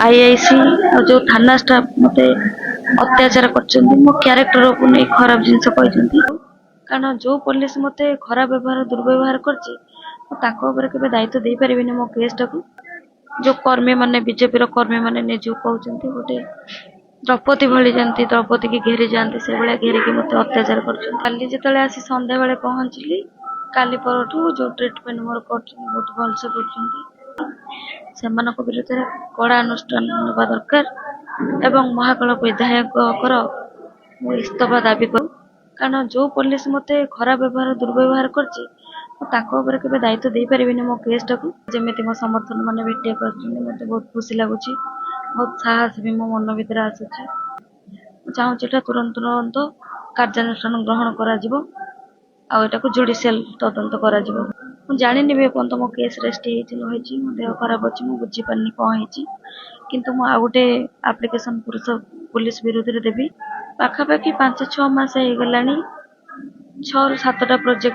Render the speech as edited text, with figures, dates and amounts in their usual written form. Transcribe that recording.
IIC और जो थाना स्टाफ मते अत्याचार कर मो क्यारेक्टर को नहीं खराब जिनस कारण जो पुलिस मते खराब व्यवहार दुर्व्यवहार कर दायित्व दे पारे मो केस टाक जो कर्मी माने बीजेपी कर्मी माने निजु कहते गोटे द्रौपदी भली जानती द्रौपदी की घेरी जाती से भाया घेरिकी मत अत्याचार कल जो आसी संध्या बेले पहुंचली काली परठू जो ट्रिटमेंट मोर कर बहुत भलसे कर विरुद्ध में कड़ा अनुष्ठान होगा दरकार एवं महाकल विधायक इस्तीफा दाबी कर कारण जो पुलिस मते खराब व्यवहार दुर्व्यवहार कर दायित्व दे पारे मो केस टाक जमी मो समर्थन मैंने भेटिया कर मत बहुत खुशी लगुच बहुत साहस भी मो मन भर आसूची चाहूँ तुरंत तुरंत कार्यानुष्ठान ग्रहण कर जुडिशियल तदंत कर जानी भी एपर्यंत मो केस रेस्ट होती मो देह खराब अच्छी मुझे बुझीपारे कौन होती किंतु मु आ गोटे आप्लिकेसन पुलिस विरोध में देवी पाखापाखि 5-6 मास हो गलानी 6 ରୁ 7ଟା प्रोजेक्ट